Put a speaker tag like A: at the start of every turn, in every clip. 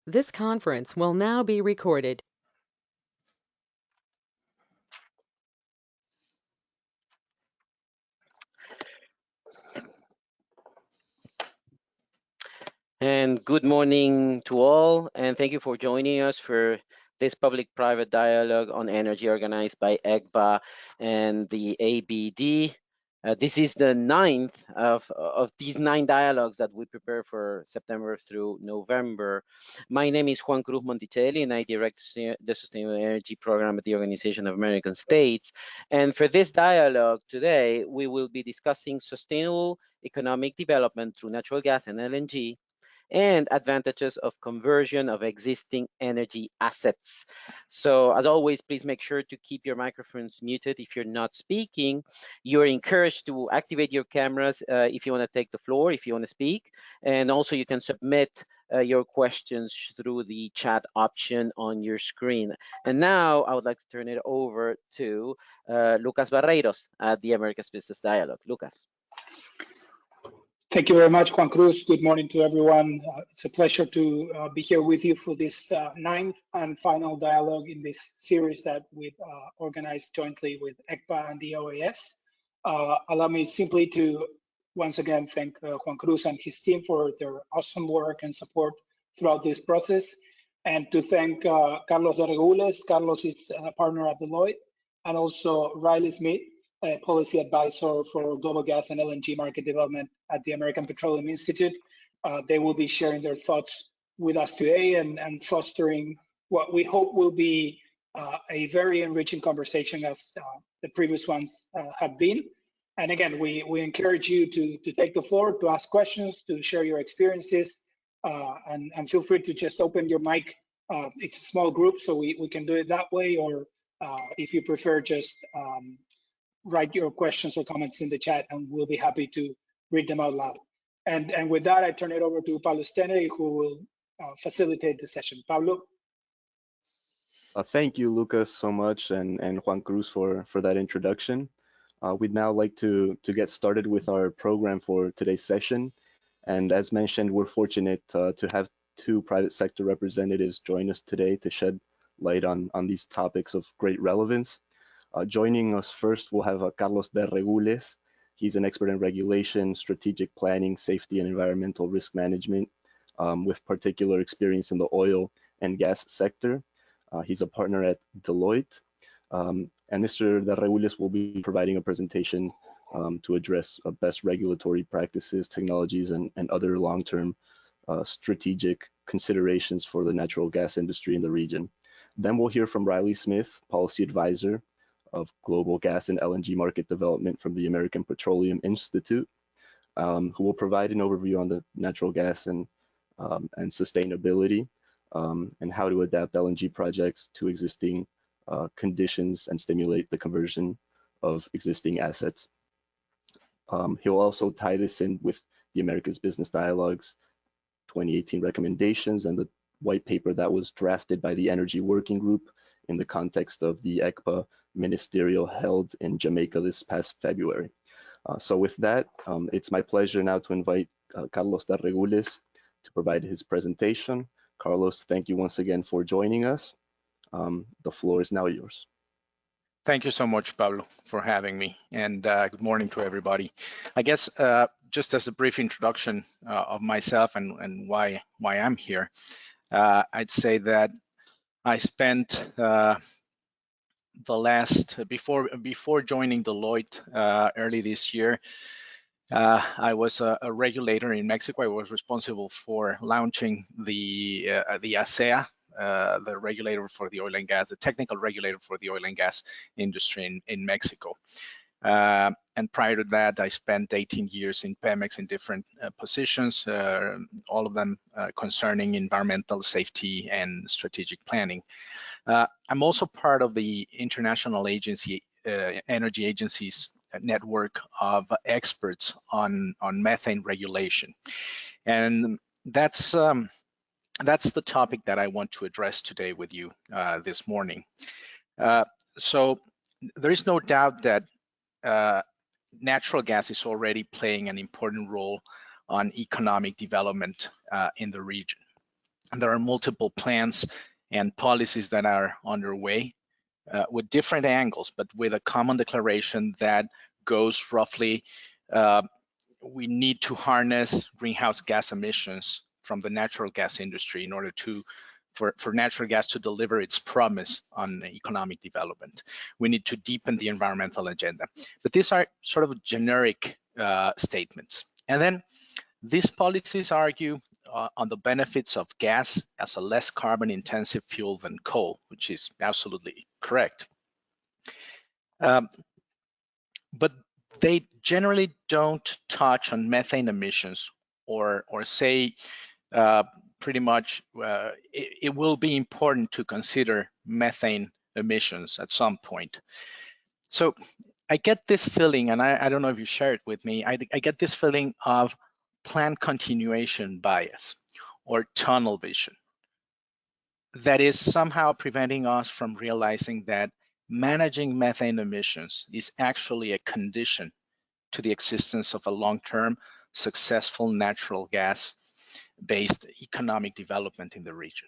A: This conference will now be recorded.
B: And good morning to all, and thank you for joining us for this public-private dialogue on energy organized by EGBA and the ABD. This is the ninth of these 9 dialogues that we prepare for September through November. My name is Juan Cruz Monticelli, and I direct the Sustainable Energy Program at the Organization of American States. And for this dialogue today, we will be discussing sustainable economic development through natural gas and LNG, and advantages of conversion of existing energy assets. So as always, please make sure to keep your microphones muted if you're not speaking. You're encouraged to activate your cameras if you want to take the floor, if you want to speak. And also you can submit your questions through the chat option on your screen. And now I would like to turn it over to Lucas Barretos at the Americas Business Dialogue. Lucas.
C: Thank you very much, Juan Cruz. Good morning to everyone. It's a pleasure to be here with you for this ninth and final dialogue in this series that we've organized jointly with ECPA and the OAS. Allow me simply to once again thank Juan Cruz and his team for their awesome work and support throughout this process, and to thank Carlos Darrelles. Carlos is a partner at Deloitte, and also Riley Smith, a policy advisor for global gas and LNG market development at the American Petroleum Institute. They will be sharing their thoughts with us today and fostering what we hope will be a very enriching conversation as the previous ones have been. And again, we encourage you to take the floor, to ask questions, to share your experiences, and feel free to just open your mic. It's a small group, so we can do it that way, or if you prefer, just write your questions or comments in the chat, and we'll be happy to read them out loud. And with that, I turn it over to Pablo Steneri, who will facilitate the session. Pablo?
D: Thank you, Lucas, so much, and Juan Cruz for that introduction. We'd now like to get started with our program for today's session. And as mentioned, we're fortunate to have 2 private sector representatives join us today to shed light on these topics of great relevance. Joining us first, we'll have Carlos Darrelles. He's an expert in regulation, strategic planning, safety, and environmental risk management, with particular experience in the oil and gas sector. He's a partner at Deloitte. And Mr. Darrelles will be providing a presentation to address best regulatory practices, technologies, and other long-term strategic considerations for the natural gas industry in the region. Then we'll hear from Riley Smith, policy advisor of global gas and LNG market development from the American Petroleum Institute, who will provide an overview on the natural gas and sustainability, and how to adapt LNG projects to existing conditions and stimulate the conversion of existing assets. He'll also tie this in with the Americas Business Dialogue's 2018 recommendations and the white paper that was drafted by the Energy Working Group in the context of the ECPA ministerial held in Jamaica this past February. So with that, it's my pleasure now to invite Carlos Darrelles to provide his presentation. Carlos, thank you once again for joining us. The floor is now yours.
E: Thank you so much, Pablo, for having me, and good morning to everybody. I guess just as a brief introduction of myself and why I'm here, I'd say that I spent the last before joining Deloitte early this year. I was a regulator in Mexico. I was responsible for launching the ASEA, the regulator for the oil and gas, the technical regulator for the oil and gas industry in Mexico. And prior to that, I spent 18 years in Pemex in different positions, all of them concerning environmental safety and strategic planning. I'm also part of the International Energy Agency's network of experts on methane regulation, and that's the topic that I want to address today with you this morning. So there is no doubt that natural gas is already playing an important role on economic development in the region. there are multiple plans and policies that are underway with different angles, but with a common declaration that goes roughly, we need to harness greenhouse gas emissions from the natural gas industry in order for natural gas to deliver its promise on economic development. We need to deepen the environmental agenda. But these are sort of generic statements. And then these policies argue on the benefits of gas as a less carbon intensive fuel than coal, which is absolutely correct. But they generally don't touch on methane emissions or say pretty much it will be important to consider methane emissions at some point. So I get this feeling, and I don't know if you share it with me, I get this feeling of plan continuation bias or tunnel vision that is somehow preventing us from realizing that managing methane emissions is actually a condition to the existence of a long-term successful natural gas-based economic development in the region.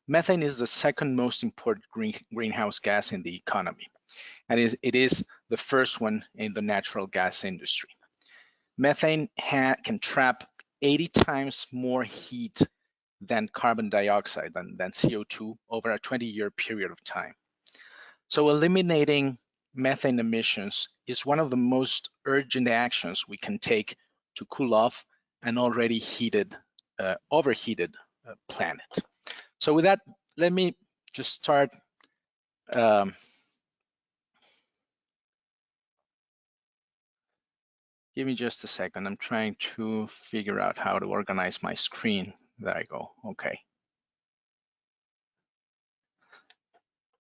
E: Methane is the second most important greenhouse gas in the economy, and it is the first one in the natural gas industry. Methane can trap 80 times more heat than carbon dioxide, than CO2 over a 20-year period of time. So eliminating methane emissions is one of the most urgent actions we can take to cool off an already overheated planet. So with that, let me just start give me just a second. I'm trying to figure out how to organize my screen. There I go. Okay.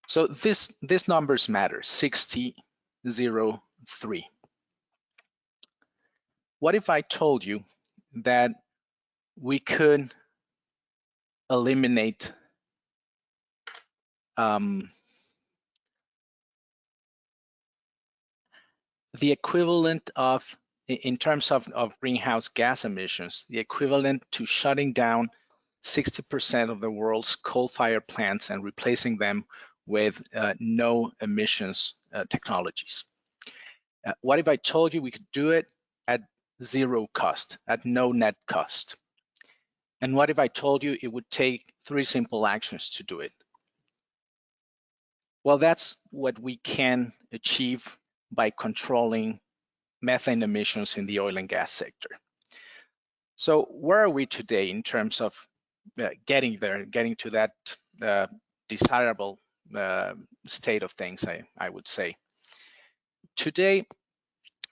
E: So this numbers matter, 6003. What if I told you that we could eliminate the equivalent of, in terms of greenhouse gas emissions, the equivalent to shutting down 60% of the world's coal-fired plants and replacing them with no emissions technologies? What if I told you we could do it at zero cost, at no net cost? And what if I told you it would take 3 simple actions to do it? Well, that's what we can achieve by controlling methane emissions in the oil and gas sector. So where are we today in terms of getting there, getting to that desirable state of things, I would say? Today,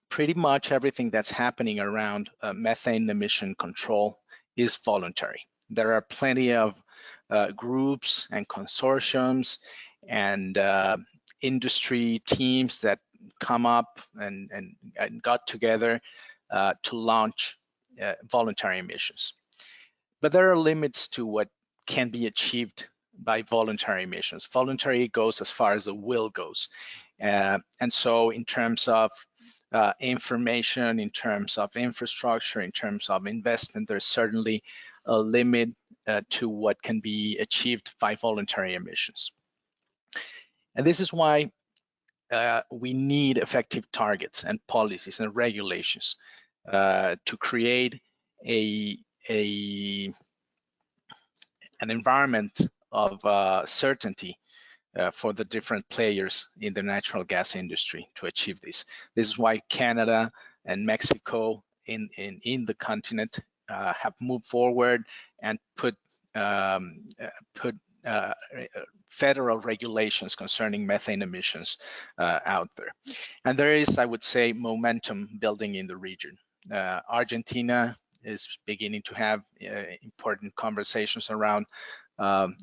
E: pretty much everything that's happening around methane emission control is voluntary. There are plenty of groups and consortiums and industry teams that come up and got together to launch voluntary emissions. But there are limits to what can be achieved by voluntary emissions. Voluntary goes as far as the will goes. And so in terms of information, in terms of infrastructure, in terms of investment, there's certainly a limit to what can be achieved by voluntary emissions. And this is why we need effective targets and policies and regulations to create an environment of certainty for the different players in the natural gas industry to achieve this. This is why Canada and Mexico in the continent have moved forward and put federal regulations concerning methane emissions out there. And there is, I would say, momentum building in the region. Argentina is beginning to have important conversations around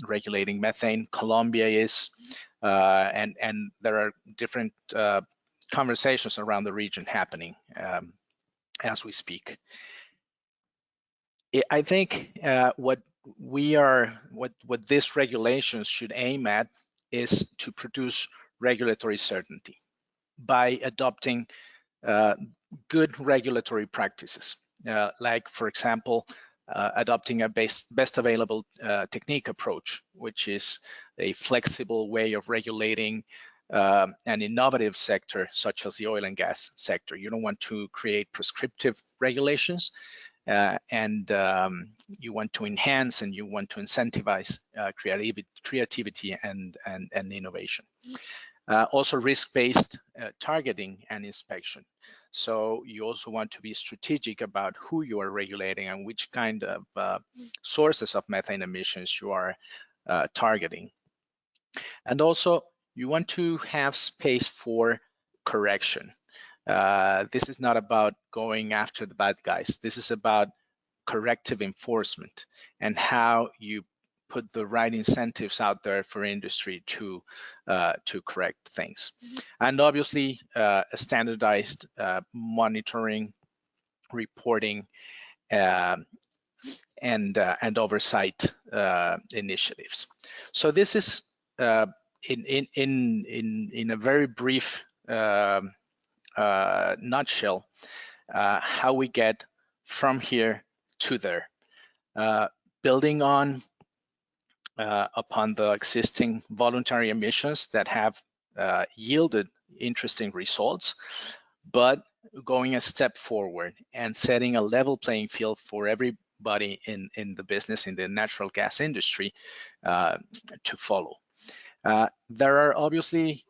E: regulating methane. Colombia is, and there are different conversations around the region happening as we speak. I think what these regulations should aim at is to produce regulatory certainty by adopting good regulatory practices, like, for example, adopting a best available technique approach, which is a flexible way of regulating an innovative sector such as the oil and gas sector. You don't want to create prescriptive regulations, and you want to enhance and you want to incentivize creativity and innovation. Also risk-based targeting and inspection. So you also want to be strategic about who you are regulating and which kind of sources of methane emissions you are targeting. And also you want to have space for correction. This is not about going after the bad guys. This is about corrective enforcement and how you put the right incentives out there for industry to correct things. And obviously, standardized monitoring, reporting, and oversight initiatives. So this is in a very brief nutshell how we get from here to there, building on upon the existing voluntary emissions that have yielded interesting results, but going a step forward and setting a level playing field for everybody in the business, in the natural gas industry, to follow. There are obviously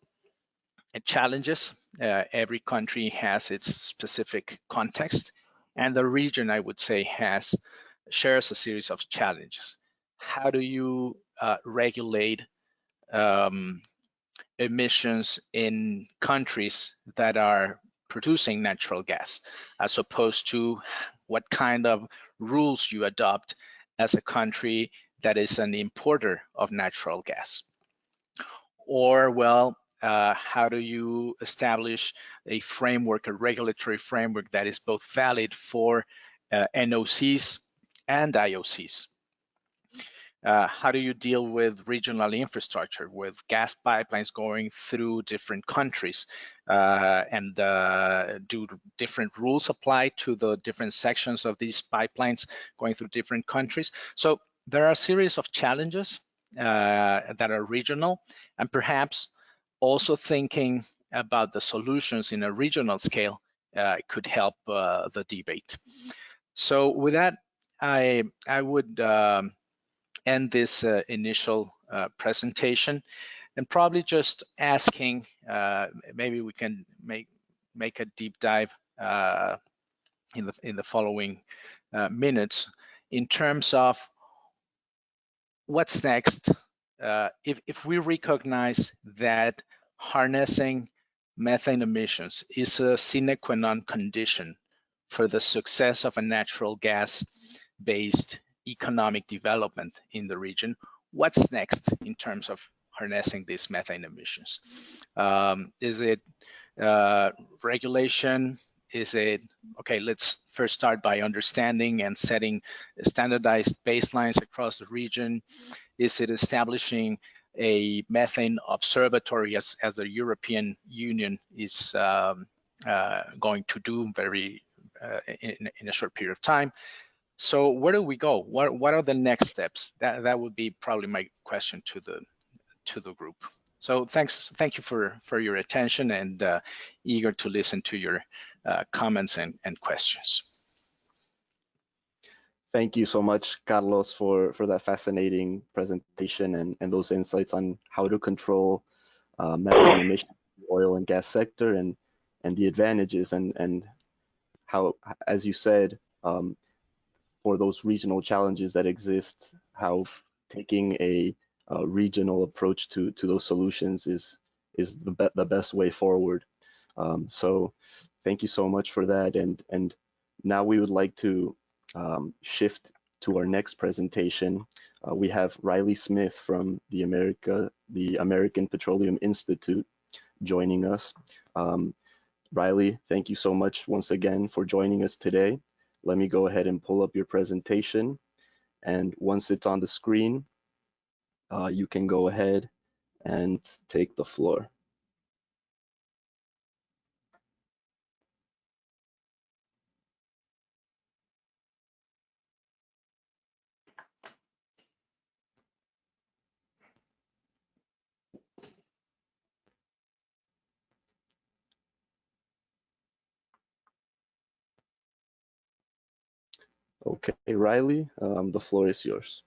E: challenges. Every country has its specific context, and the region, I would say, shares a series of challenges. How do you regulate emissions in countries that are producing natural gas, as opposed to what kind of rules you adopt as a country that is an importer of natural gas? Or, well, how do you establish a framework, a regulatory framework that is both valid for NOCs and IOCs? How do you deal with regional infrastructure, with gas pipelines going through different countries, and do different rules apply to the different sections of these pipelines going through different countries? So there are a series of challenges that are regional, and perhaps also thinking about the solutions in a regional scale could help the debate. So with that, I would end this initial presentation, and probably just asking, maybe we can make a deep dive in the following minutes in terms of what's next. If we recognize that harnessing methane emissions is a sine qua non condition for the success of a natural gas-based economic development in the region, what's next in terms of harnessing these methane emissions? Is it regulation? Is it, okay, let's first start by understanding and setting standardized baselines across the region. Is it establishing a methane observatory as the European Union is going to do in a short period of time? So where do we go? What are the next steps? That would be probably my question to the group. So thank you for your attention, and eager to listen to your comments and questions.
D: Thank you so much, Carlos, for that fascinating presentation and those insights on how to control methane emissions in the oil and gas sector, and the advantages and how, as you said, for those regional challenges that exist, how taking a regional approach to those solutions is the best way forward. So thank you so much for that. And now we would like to shift to our next presentation. We have Riley Smith from the American Petroleum Institute joining us. Riley, thank you so much once again for joining us today. Let me go ahead and pull up your presentation. And once it's on the screen, you can go ahead and take the floor. Okay, Riley, the floor is yours.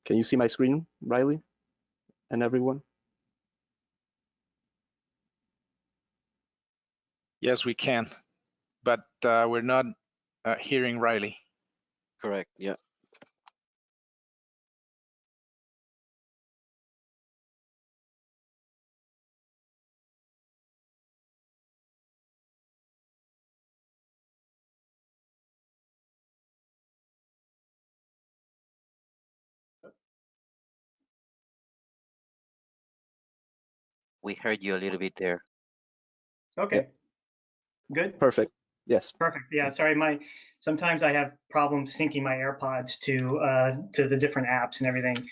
D: Can you see my screen, Riley, and everyone?
E: Yes, we can, but we're not hearing Riley.
B: Correct. Yeah. We heard you a little bit there.
F: Okay.
D: Yep.
F: Good.
D: Perfect. Yes.
F: Perfect. Yeah. Sorry, sometimes I have problems syncing my AirPods to the different apps and everything.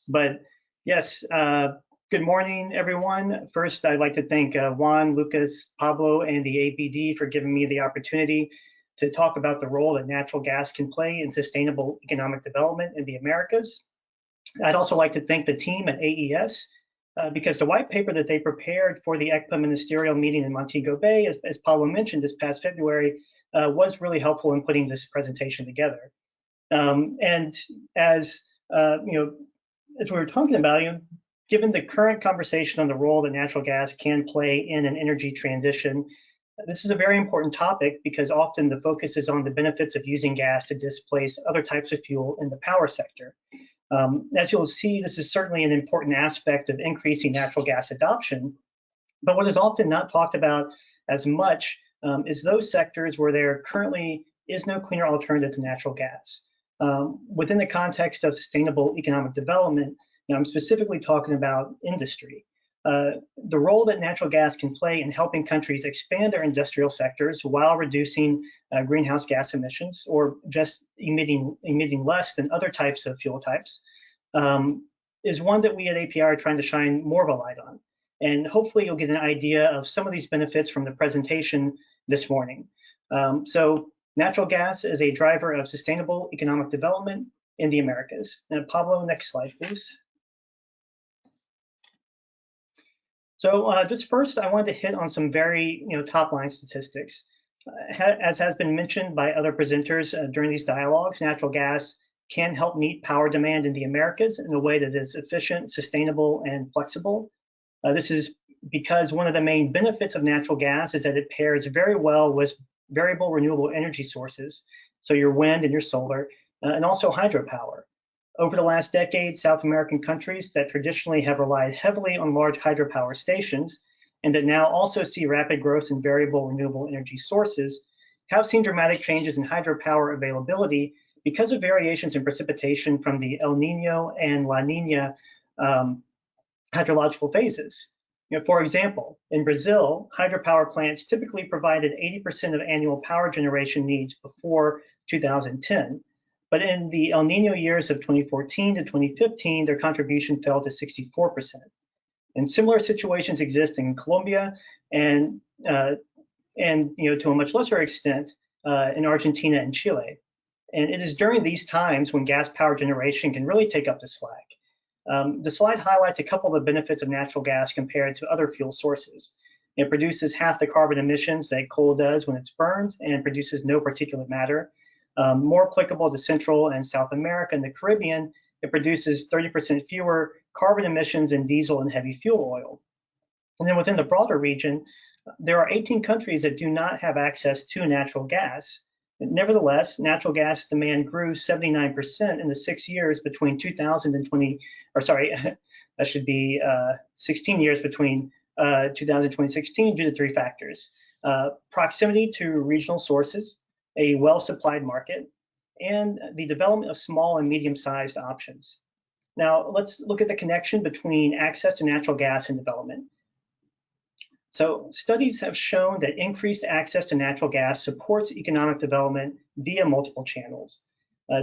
F: But yes. Good morning, everyone. First, I'd like to thank Juan, Lucas, Pablo, and the ABD for giving me the opportunity to talk about the role that natural gas can play in sustainable economic development in the Americas. I'd also like to thank the team at AES because the white paper that they prepared for the ECPA ministerial meeting in Montego Bay, as Pablo mentioned this past February, was really helpful in putting this presentation together. And as as we were talking about, given the current conversation on the role that natural gas can play in an energy transition, this is a very important topic because often the focus is on the benefits of using gas to displace other types of fuel in the power sector. As you'll see, this is certainly an important aspect of increasing natural gas adoption, but what is often not talked about as much is those sectors where there currently is no cleaner alternative to natural gas. Within the context of sustainable economic development, now I'm specifically talking about industry. The role that natural gas can play in helping countries expand their industrial sectors while reducing greenhouse gas emissions or just emitting less than other types of fuel types is one that we at API are trying to shine more of a light on. And hopefully you'll get an idea of some of these benefits from the presentation this morning. So natural gas is a driver of sustainable economic development in the Americas. And Pablo, next slide, please. So just first, I wanted to hit on some very top line statistics. As has been mentioned by other presenters during these dialogues, natural gas can help meet power demand in the Americas in a way that is efficient, sustainable, and flexible. This is because one of the main benefits of natural gas is that it pairs very well with variable renewable energy sources, so your wind and your solar, and also hydropower. Over the last decade, South American countries that traditionally have relied heavily on large hydropower stations and that now also see rapid growth in variable renewable energy sources have seen dramatic changes in hydropower availability because of variations in precipitation from the El Nino and La Nina hydrological phases. For example, in Brazil, hydropower plants typically provided 80% of annual power generation needs before 2010. But in the El Nino years of 2014 to 2015, their contribution fell to 64%. And similar situations exist in Colombia and to a much lesser extent in Argentina and Chile. And it is during these times when gas power generation can really take up the slack. The slide highlights a couple of the benefits of natural gas compared to other fuel sources. It produces half the carbon emissions that coal does when it's burned and produces no particulate matter. More applicable to Central and South America and the Caribbean, it produces 30% fewer carbon emissions in diesel and heavy fuel oil. And then within the broader region, there are 18 countries that do not have access to natural gas. Nevertheless, natural gas demand grew 79% in the 6 years between 2020, or sorry, that should be 16 years between 2000 and 2016 due to three factors: proximity to regional sources, a well-supplied market, and the development of small and medium-sized options. Now, let's look at the connection between access to natural gas and development. So studies have shown that increased access to natural gas supports economic development via multiple channels.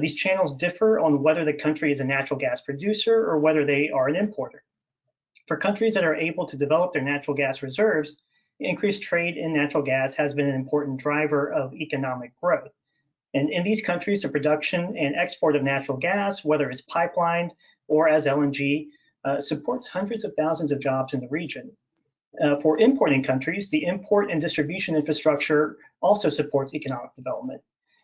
F: These channels differ on whether the country is a natural gas producer or whether they are an importer. For countries that are able to develop their natural gas reserves, increased trade in natural gas has been an important driver of economic growth. And in these countries, the production and export of natural gas, whether it's pipelined or as LNG, supports hundreds of thousands of jobs in the region. For importing countries, the import and distribution infrastructure also supports economic development.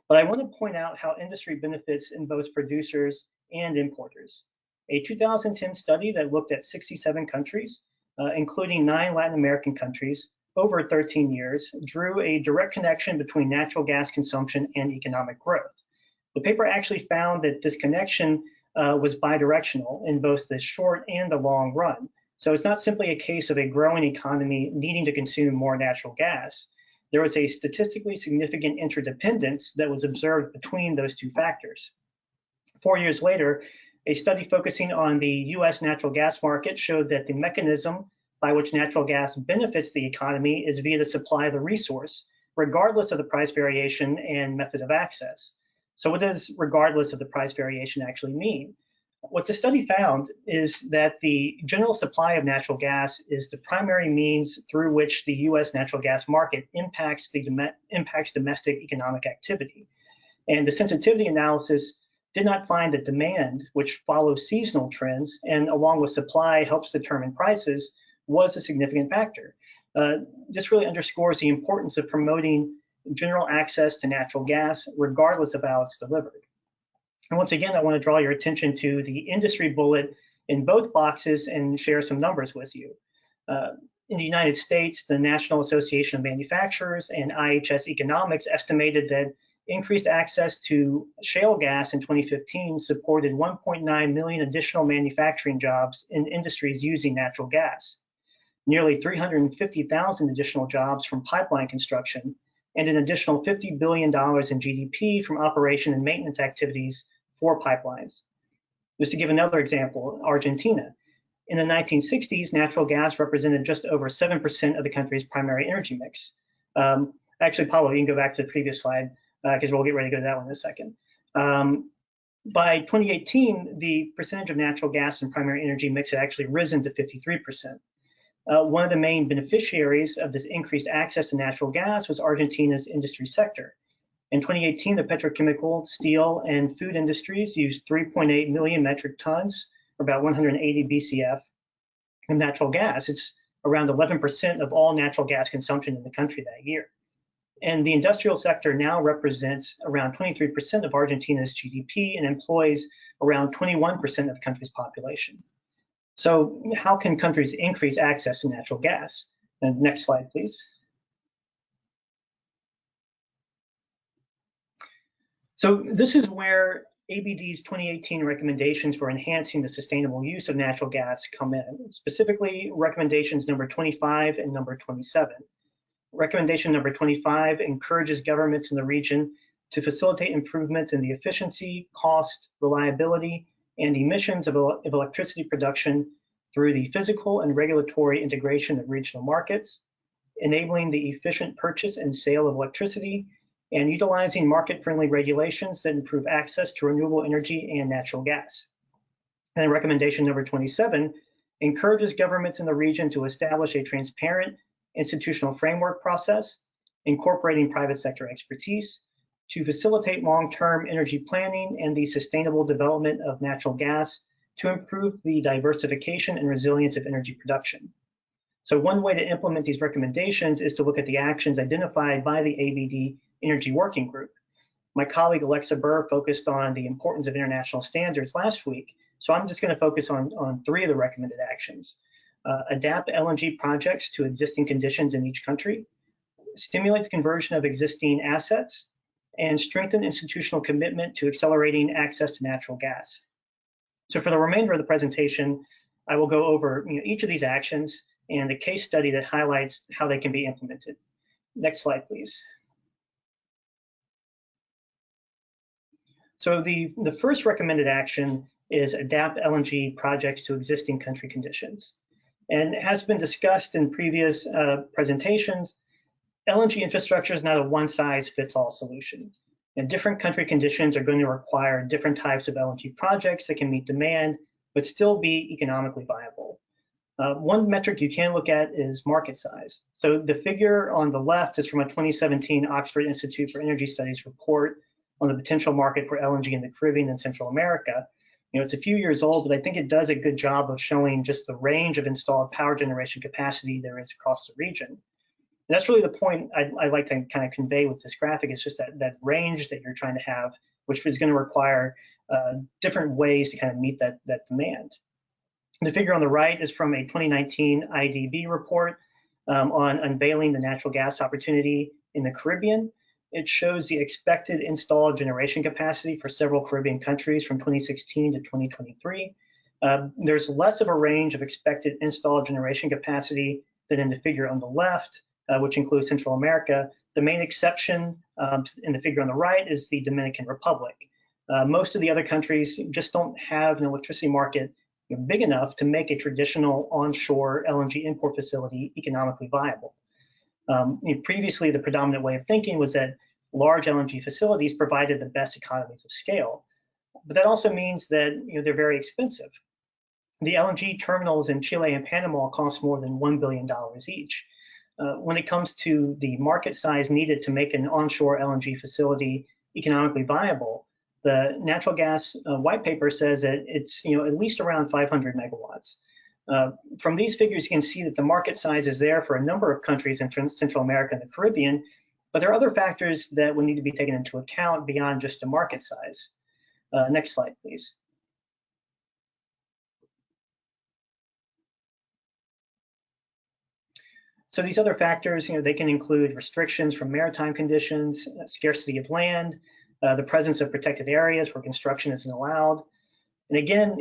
F: But I want to point out how industry benefits in both producers and importers. A 2010 study that looked at 67 countries, including 9 Latin American countries, over 13 years, drew a direct connection between natural gas consumption and economic growth. The paper actually found that this connection was bidirectional in both the short and the long run. So it's not simply a case of a growing economy needing to consume more natural gas. There was a statistically significant interdependence that was observed between those two factors. 4 years later, a study focusing on the US natural gas market showed that the mechanism by which natural gas benefits the economy is via the supply of the resource, regardless of the price variation and method of access. So what does regardless of the price variation actually mean? What the study found is that the general supply of natural gas is the primary means through which the US natural gas market impacts domestic economic activity. And the sensitivity analysis did not find that demand, which follows seasonal trends and along with supply helps determine prices, was a significant factor. This really underscores the importance of promoting general access to natural gas, regardless of how it's delivered. And once again, I want to draw your attention to the industry bullet in both boxes and share some numbers with you. In the United States, the National Association of Manufacturers and IHS Economics estimated that increased access to shale gas in 2015 supported 1.9 million additional manufacturing jobs in industries using natural gas, nearly 350,000 additional jobs from pipeline construction, and an additional $50 billion in GDP from operation and maintenance activities for pipelines. Just to give another example, Argentina. In the 1960s, natural gas represented just over 7% of the country's primary energy mix. Actually, Pablo, you can go back to the previous slide because we'll get ready to go to that one in a second. By 2018, the percentage of natural gas in primary energy mix had actually risen to 53%. One of the main beneficiaries of this increased access to natural gas was Argentina's industry sector. In 2018, the petrochemical, steel, and food industries used 3.8 million metric tons, or about 180 BCF, of natural gas. It's around 11% of all natural gas consumption in the country that year. And the industrial sector now represents around 23% of Argentina's GDP and employs around 21% of the country's population. So how can countries increase access to natural gas? And next slide, please. So this is where ABD's 2018 recommendations for enhancing the sustainable use of natural gas come in, specifically recommendations number 25 and number 27. Recommendation number 25 encourages governments in the region to facilitate improvements in the efficiency, cost, reliability, and emissions of electricity production through the physical and regulatory integration of regional markets, enabling the efficient purchase and sale of electricity, and utilizing market-friendly regulations that improve access to renewable energy and natural gas. And then recommendation number 27 encourages governments in the region to establish a transparent institutional framework process, incorporating private sector expertise, to facilitate long-term energy planning and the sustainable development of natural gas to improve the diversification and resilience of energy production. So one way to implement these recommendations is to look at the actions identified by the ABD Energy Working Group. My colleague Alexa Burr focused on the importance of international standards last week, so I'm just going to focus on 3 of the recommended actions. Adapt LNG projects to existing conditions in each country, stimulate the conversion of existing assets, and strengthen institutional commitment to accelerating access to natural gas. So for the remainder of the presentation, I will go over each of these actions and a case study that highlights how they can be implemented. Next slide, please. So the first recommended action is adapt LNG projects to existing country conditions. And it has been discussed in previous presentations, LNG infrastructure is not a one-size-fits-all solution. And different country conditions are going to require different types of LNG projects that can meet demand, but still be economically viable. One metric you can look at is market size. So the figure on the left is from a 2017 Oxford Institute for Energy Studies report on the potential market for LNG in the Caribbean and Central America. It's a few years old, but I think it does a good job of showing just the range of installed power generation capacity there is across the region. And that's really the point I like to kind of convey with this graphic. It's just that range that you're trying to have, which is going to require different ways to kind of meet that demand. The figure on the right is from a 2019 IDB report on unveiling the natural gas opportunity in the Caribbean. It shows the expected installed generation capacity for several Caribbean countries from 2016 to 2023. There's less of a range of expected installed generation capacity than in the figure on the left, which includes Central America. The main exception in the figure on the right is the Dominican Republic. Most of the other countries just don't have an electricity market big enough to make a traditional onshore LNG import facility economically viable. Previously, the predominant way of thinking was that large LNG facilities provided the best economies of scale, but that also means that they're very expensive. The LNG terminals in Chile and Panama cost more than $1 billion each. When it comes to the market size needed to make an onshore LNG facility economically viable, the natural gas white paper says that it's at least around 500 megawatts. From these figures, you can see that the market size is there for a number of countries in Central America and the Caribbean, but there are other factors that would need to be taken into account beyond just the market size. Next slide, please. So these other factors, they can include restrictions from maritime conditions, scarcity of land, the presence of protected areas where construction isn't allowed. And again,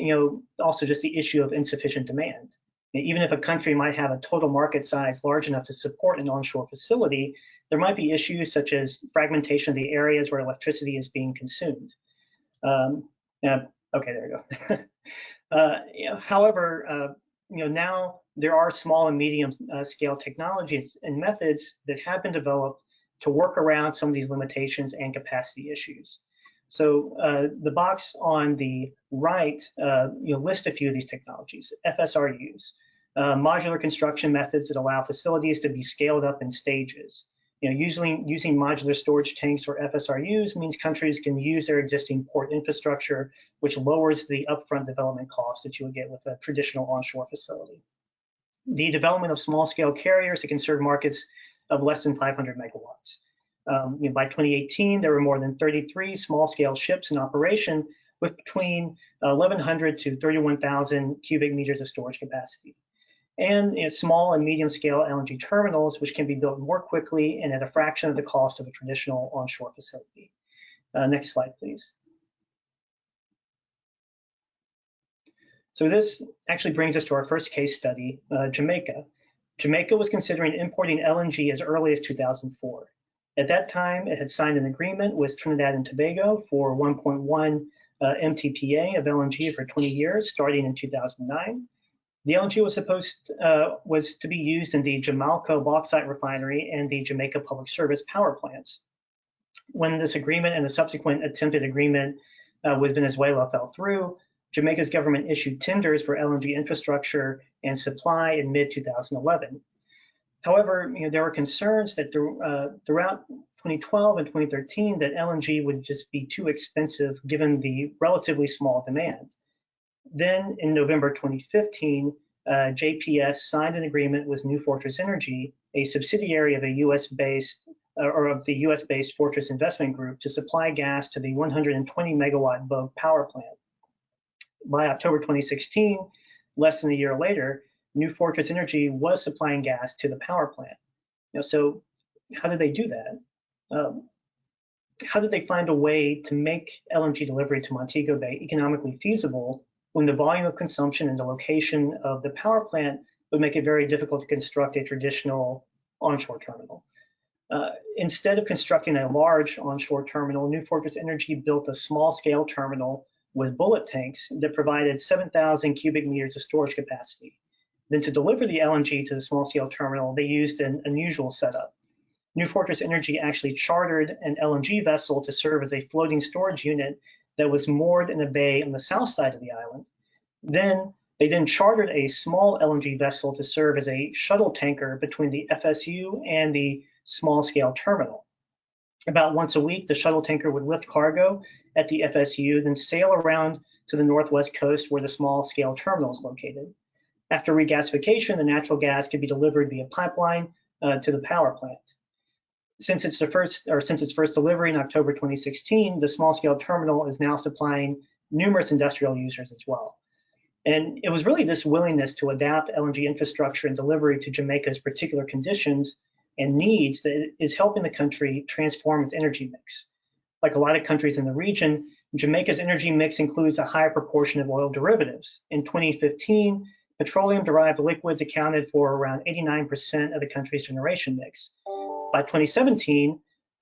F: also just the issue of insufficient demand. Even if a country might have a total market size large enough to support an onshore facility, there might be issues such as fragmentation of the areas where electricity is being consumed. Okay, there we go. However, now there are small and medium scale technologies and methods that have been developed to work around some of these limitations and capacity issues. So the box on the right list a few of these technologies. FSRUs, modular construction methods that allow facilities to be scaled up in stages. Using modular storage tanks or FSRUs means countries can use their existing port infrastructure, which lowers the upfront development costs that you would get with a traditional onshore facility. The development of small-scale carriers that can serve markets of less than 500 megawatts. By 2018, there were more than 33 small-scale ships in operation with between 1,100 to 31,000 cubic meters of storage capacity. And small and medium-scale LNG terminals, which can be built more quickly and at a fraction of the cost of a traditional onshore facility. Next slide, please. So this actually brings us to our first case study, Jamaica. Jamaica was considering importing LNG as early as 2004. At that time, it had signed an agreement with Trinidad and Tobago for 1.1 MTPA of LNG for 20 years, starting in 2009. The LNG was to be used in the Jamalco bauxite refinery and the Jamaica Public Service power plants. When this agreement and the subsequent attempted agreement with Venezuela fell through, Jamaica's government issued tenders for LNG infrastructure and supply in mid-2011. However, there were concerns that throughout 2012 and 2013 that LNG would just be too expensive given the relatively small demand. Then in November 2015, JPS signed an agreement with New Fortress Energy, a subsidiary of a the US-based Fortress Investment Group, to supply gas to the 120 megawatt Bogue power plant. By October 2016, less than a year later, New Fortress Energy was supplying gas to the power plant. So how did they do that? How did they find a way to make LNG delivery to Montego Bay economically feasible when the volume of consumption and the location of the power plant would make it very difficult to construct a traditional onshore terminal? Instead of constructing a large onshore terminal, New Fortress Energy built a small-scale terminal with bullet tanks that provided 7,000 cubic meters of storage capacity. Then to deliver the LNG to the small-scale terminal, they used an unusual setup. New Fortress Energy actually chartered an LNG vessel to serve as a floating storage unit that was moored in a bay on the south side of the island. Then They then chartered a small LNG vessel to serve as a shuttle tanker between the FSU and the small-scale terminal. About once a week, the shuttle tanker would lift cargo at the FSU, then sail around to the northwest coast where the small-scale terminal is located. After regasification, the natural gas could be delivered via pipeline to the power plant. Since its first delivery in October 2016, the small-scale terminal is now supplying numerous industrial users as well. And it was really this willingness to adapt LNG infrastructure and delivery to Jamaica's particular conditions and needs that is helping the country transform its energy mix. Like a lot of countries in the region, Jamaica's energy mix includes a higher proportion of oil derivatives. In 2015, petroleum-derived liquids accounted for around 89% of the country's generation mix. By 2017,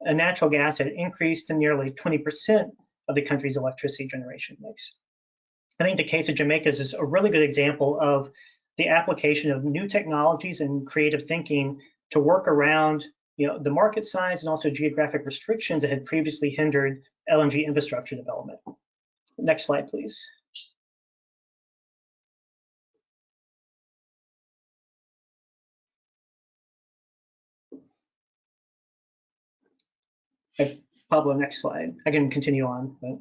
F: natural gas had increased to nearly 20% of the country's electricity generation mix. I think the case of Jamaica is a really good example of the application of new technologies and creative thinking to work around the market size and also geographic restrictions that had previously hindered LNG infrastructure development. Next slide, please. Pablo, next slide. I can continue on, but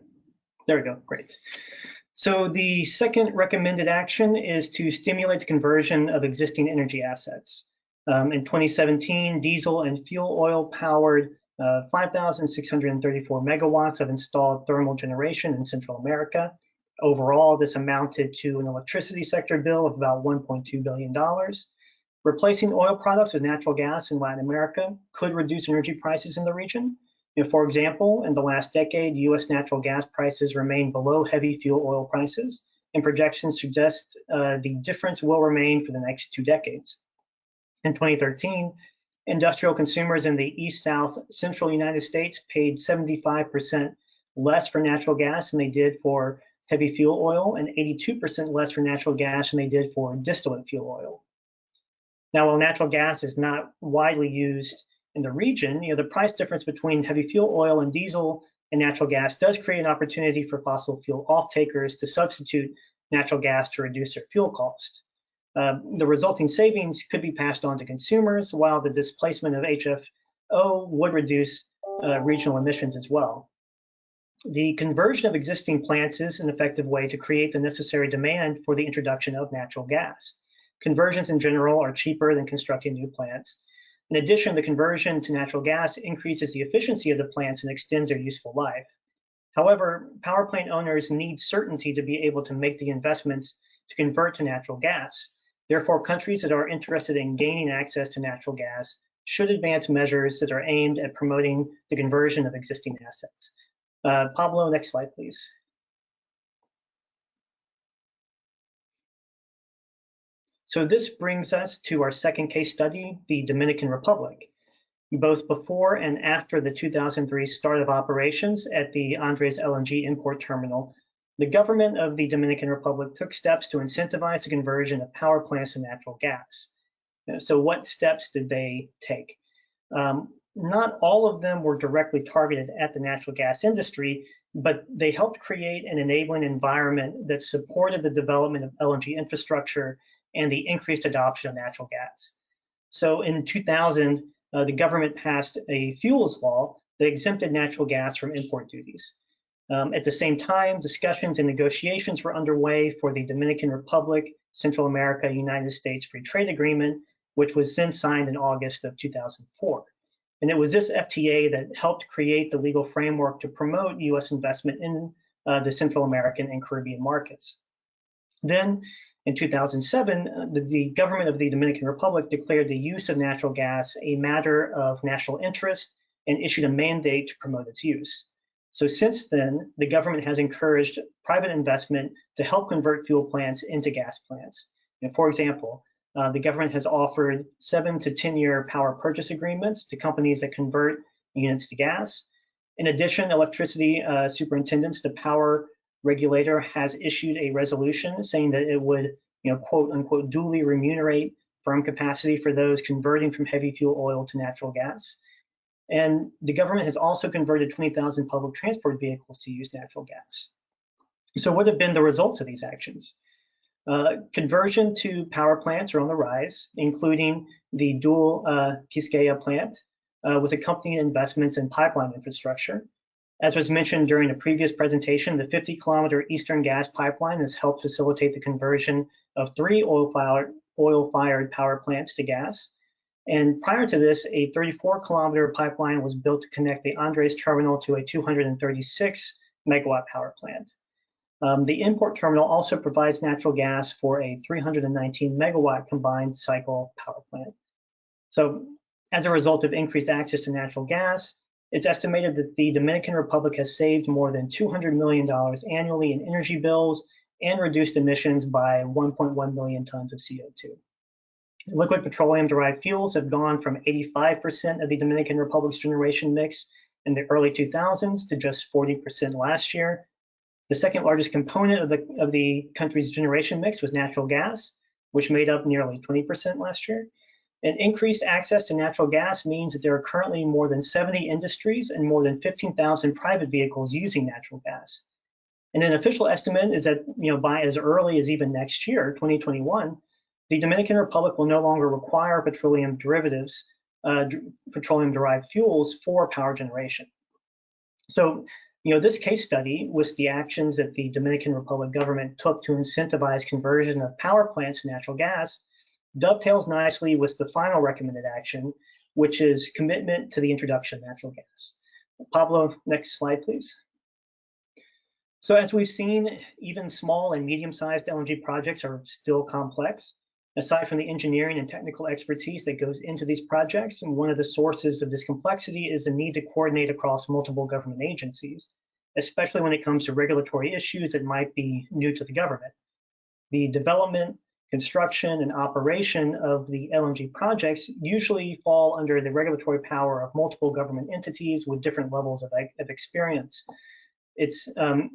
F: there we go, great. So the second recommended action is to stimulate the conversion of existing energy assets. In 2017, diesel and fuel oil powered 5,634 megawatts of installed thermal generation in Central America. Overall, this amounted to an electricity sector bill of about $1.2 billion. Replacing oil products with natural gas in Latin America could reduce energy prices in the region. For example, in the last decade, US natural gas prices remained below heavy fuel oil prices, and projections suggest the difference will remain for the next 2 decades. In 2013, industrial consumers in the East, South, Central United States paid 75% less for natural gas than they did for heavy fuel oil, and 82% less for natural gas than they did for distillate fuel oil. Now, while natural gas is not widely used in the region, the price difference between heavy fuel oil and diesel and natural gas does create an opportunity for fossil fuel off-takers to substitute natural gas to reduce their fuel cost. The resulting savings could be passed on to consumers, while the displacement of HFO would reduce regional emissions as well. The conversion of existing plants is an effective way to create the necessary demand for the introduction of natural gas. Conversions in general are cheaper than constructing new plants. In addition, the conversion to natural gas increases the efficiency of the plants and extends their useful life. However, power plant owners need certainty to be able to make the investments to convert to natural gas. Therefore, countries that are interested in gaining access to natural gas should advance measures that are aimed at promoting the conversion of existing assets. Pablo, next slide, please. So this brings us to our second case study, the Dominican Republic. Both before and after the 2003 start of operations at the Andres LNG import terminal, the government of the Dominican Republic took steps to incentivize the conversion of power plants to natural gas. So what steps did they take? Not all of them were directly targeted at the natural gas industry, but they helped create an enabling environment that supported the development of LNG infrastructure and the increased adoption of natural gas. So in 2000, the government passed a fuels law that exempted natural gas from import duties. At the same time, discussions and negotiations were underway for the Dominican Republic, Central America, United States Free Trade Agreement, which was then signed in August of 2004. And it was this FTA that helped create the legal framework to promote US investment in the Central American and Caribbean markets. Then, in 2007, the government of the Dominican Republic declared the use of natural gas a matter of national interest and issued a mandate to promote its use. So since then, the government has encouraged private investment to help convert fuel plants into gas plants. And for example, the government has offered 7 to 10-year power purchase agreements to companies that convert units to gas. In addition, electricity superintendents, the power regulator, has issued a resolution saying that it would, quote unquote, duly remunerate firm capacity for those converting from heavy fuel oil to natural gas. And the government has also converted 20,000 public transport vehicles to use natural gas. So what have been the results of these actions? Conversion to power plants are on the rise, including the dual Quisqueya plant with accompanying investments in pipeline infrastructure. As was mentioned during a previous presentation, the 50-kilometer Eastern Gas Pipeline has helped facilitate the conversion of 3 oil-fired power plants to gas. And prior to this, a 34-kilometer pipeline was built to connect the Andres terminal to a 236-megawatt power plant. The import terminal also provides natural gas for a 319-megawatt combined cycle power plant. So as a result of increased access to natural gas, it's estimated that the Dominican Republic has saved more than $200 million annually in energy bills and reduced emissions by 1.1 million tons of CO2. Liquid petroleum-derived fuels have gone from 85% of the Dominican Republic's generation mix in the early 2000s to just 40% last year. The second largest component of the country's generation mix was natural gas, which made up nearly 20% last year. And increased access to natural gas means that there are currently more than 70 industries and more than 15,000 private vehicles using natural gas. And an official estimate is that, by as early as even next year, 2021, the Dominican Republic will no longer require petroleum derivatives, petroleum-derived fuels for power generation. So, this case study with the actions that the Dominican Republic government took to incentivize conversion of power plants to natural gas dovetails nicely with the final recommended action, which is commitment to the introduction of natural gas. Pablo, next slide, please. So as we've seen, even small and medium-sized LNG projects are still complex. Aside from the engineering and technical expertise that goes into these projects, and one of the sources of this complexity is the need to coordinate across multiple government agencies, especially when it comes to regulatory issues that might be new to the government. The development, construction, and operation of the LNG projects usually fall under the regulatory power of multiple government entities with different levels of experience. It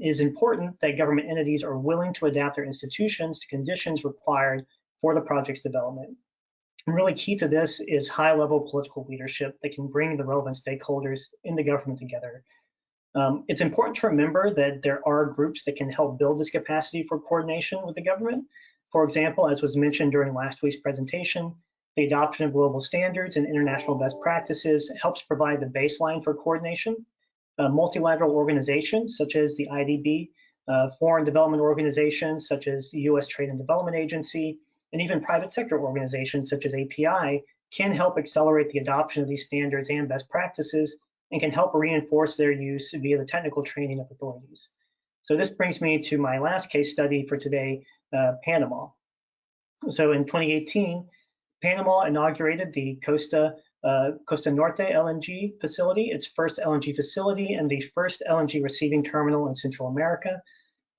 F: is important that government entities are willing to adapt their institutions to conditions required for the project's development. And really key to this is high-level political leadership that can bring the relevant stakeholders in the government together. It's important to remember that there are groups that can help build this capacity for coordination with the government. For example, as was mentioned during last week's presentation, the adoption of global standards and international best practices helps provide the baseline for coordination. Multilateral organizations such as the IDB, foreign development organizations such as the U.S. Trade and Development Agency, and even private sector organizations such as API can help accelerate the adoption of these standards and best practices and can help reinforce their use via the technical training of authorities. So this brings me to my last case study for today, Panama. So in 2018, Panama inaugurated the Costa Norte LNG facility, its first LNG facility and the first LNG receiving terminal in Central America,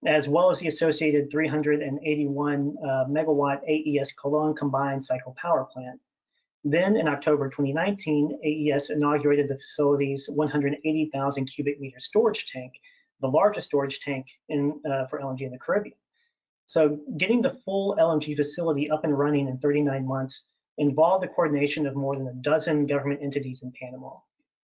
F: as well as the associated 381 megawatt AES Colon combined cycle power plant. Then in October 2019, AES inaugurated the facility's 180,000 cubic meter storage tank, the largest storage tank for LNG in the Caribbean. So getting the full LNG facility up and running in 39 months involved the coordination of more than a dozen government entities in Panama.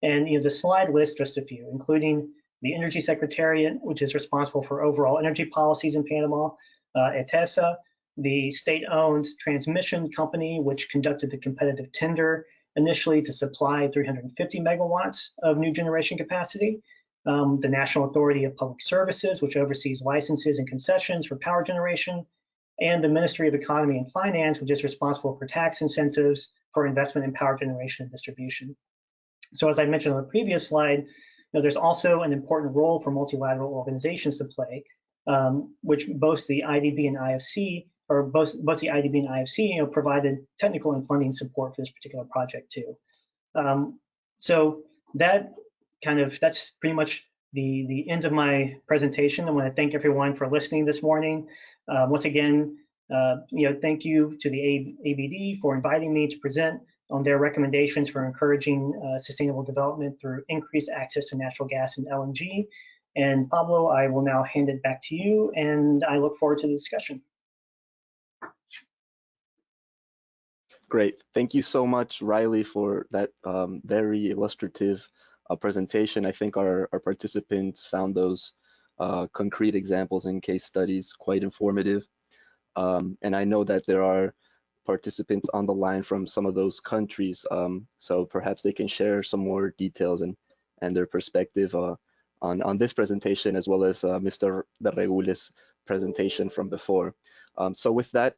F: And the slide lists just a few, including the Energy Secretariat, which is responsible for overall energy policies in Panama, ETESA, the state-owned transmission company, which conducted the competitive tender initially to supply 350 megawatts of new generation capacity, the National Authority of Public Services, which oversees licenses and concessions for power generation, and the Ministry of Economy and Finance, which is responsible for tax incentives for investment in power generation and distribution. So as I mentioned on the previous slide, there's also an important role for multilateral organizations to play, which both the IDB and IFC, or both the IDB and IFC, provided technical and funding support for this particular project too. So that's pretty much the end of my presentation. I want to thank everyone for listening this morning. Once again, thank you to the ABD for inviting me to present on their recommendations for encouraging sustainable development through increased access to natural gas and LNG. And Pablo, I will now hand it back to you, and I look forward to the discussion.
D: Great. Thank you so much, Riley, for that very illustrative presentation. I think our participants found those concrete examples and case studies quite informative. And I know that there are participants on the line from some of those countries, so perhaps they can share some more details and their perspective on this presentation, as well as Mr. Darrelles' presentation from before. So with that,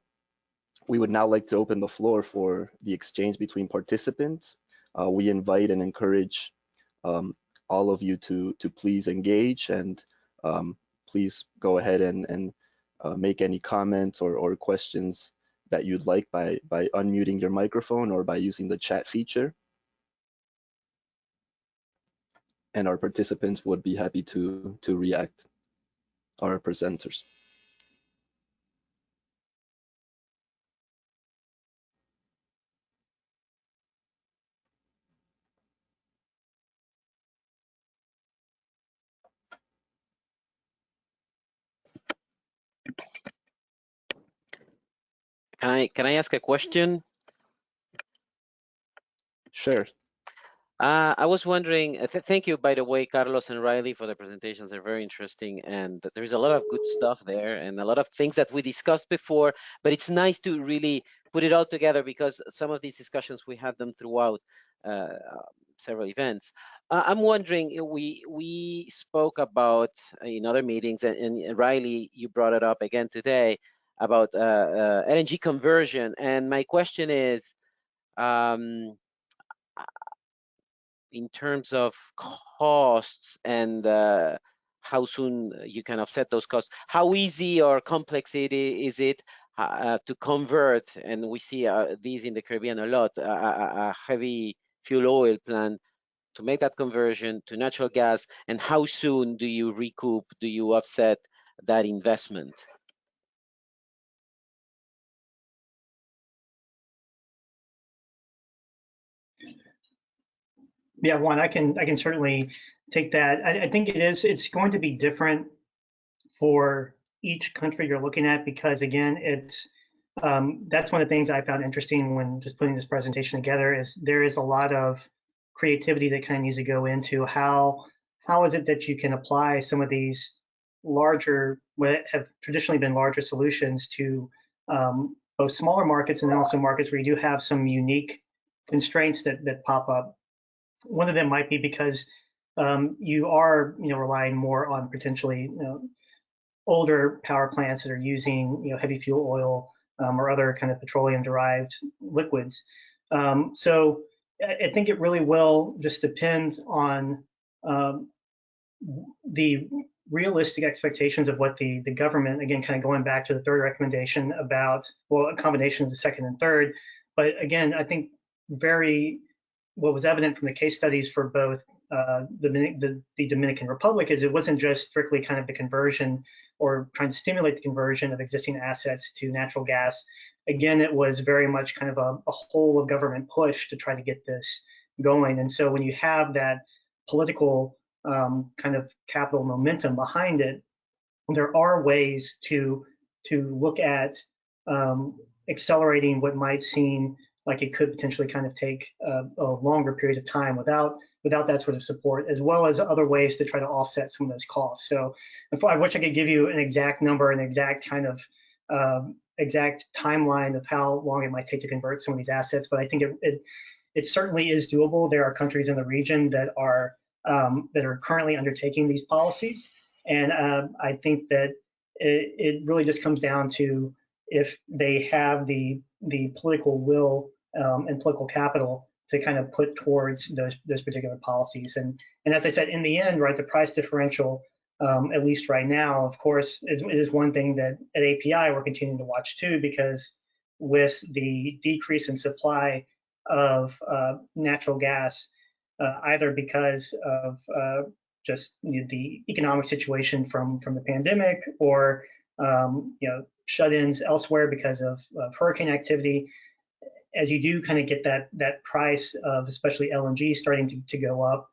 D: we would now like to open the floor for the exchange between participants. We invite and encourage all of you to please engage, and please go ahead and make any comments or questions that you'd like by unmuting your microphone or by using the chat feature. And our participants would be happy to react, our presenters.
B: Can I ask a question?
D: Sure.
B: I was wondering, thank you, by the way, Carlos and Riley, for the presentations. They're very interesting, and there's a lot of good stuff there and a lot of things that we discussed before, but it's nice to really put it all together, because some of these discussions, we had them throughout several events. I'm wondering, we spoke about in other meetings, and Riley, you brought it up again today, about LNG conversion, and my question is, in terms of costs and how soon you can offset those costs, how easy or complex is it to convert, and we see these in the Caribbean a lot, a heavy fuel oil plant, to make that conversion to natural gas, and how soon do you recoup, do you offset that investment?
F: Yeah, Juan, I can certainly take that. I think it's going to be different for each country you're looking at, because again, that's one of the things I found interesting when just putting this presentation together, is there is a lot of creativity that kind of needs to go into how is it that you can apply some of these larger, what have traditionally been larger solutions, to both smaller markets and then also markets where you do have some unique constraints that pop up. One of them might be because you are relying more on potentially older power plants that are using heavy fuel oil or other kind of petroleum derived liquids. So I think it really will just depend on the realistic expectations of what the government, again, kind of going back to the third recommendation about, well, a combination of the second and third. But again, I think what was evident from the case studies for both the Dominican Republic is it wasn't just strictly kind of the conversion or trying to stimulate the conversion of existing assets to natural gas. Again, it was very much kind of a whole of government push to try to get this going. And so when you have that political kind of capital momentum behind it, there are ways to look at accelerating what might seem like it could potentially kind of take a longer period of time without that sort of support, as well as other ways to try to offset some of those costs. So I wish I could give you an exact number, an exact kind of exact timeline of how long it might take to convert some of these assets, but I think it certainly is doable. There are countries in the region that are currently undertaking these policies, and I think that it really just comes down to if they have the political will and political capital to kind of put towards those particular policies. And as I said, in the end, right, the price differential, at least right now, of course, is one thing that at API we're continuing to watch too, because with the decrease in supply of natural gas, either because of just the economic situation from the pandemic, or shut-ins elsewhere because of hurricane activity, as you do kind of get that price of especially LNG starting to go up,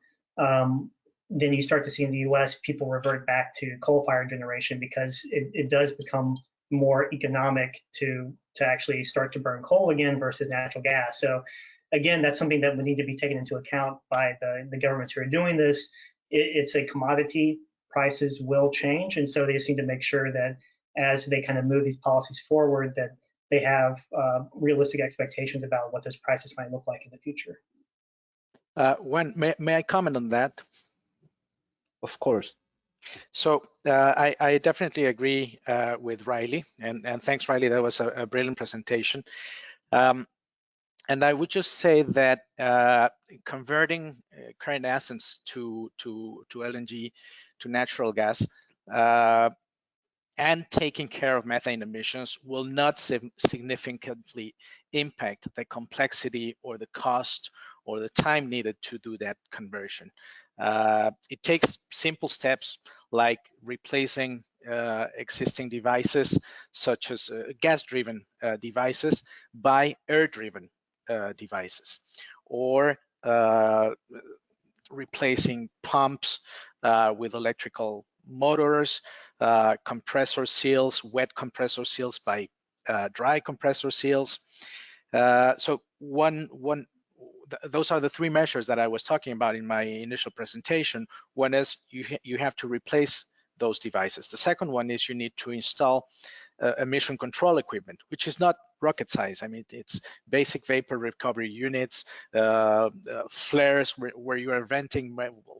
F: then you start to see in the US people revert back to coal-fired generation, because it does become more economic to actually start to burn coal again versus natural gas. So again, that's something that would need to be taken into account by the governments who are doing this. It's a commodity, prices will change, and so they just need to make sure that as they kind of move these policies forward, that they have realistic expectations about what those prices might look like in the future.
E: May I comment on that?
D: Of course.
E: So I definitely agree with Riley, and thanks, Riley. That was a brilliant presentation. And I would just say that converting current assets to LNG, to natural gas, and taking care of methane emissions will not significantly impact the complexity or the cost or the time needed to do that conversion. It takes simple steps like replacing existing devices, such as gas-driven devices, by air-driven devices, or replacing pumps with electrical motors, compressor seals, wet compressor seals by dry compressor seals. So those are the three measures that I was talking about in my initial presentation. One is you have to replace those devices. The second one is you need to install emission control equipment, which is not rocket science. I mean, it's basic vapor recovery units, flares where you are venting,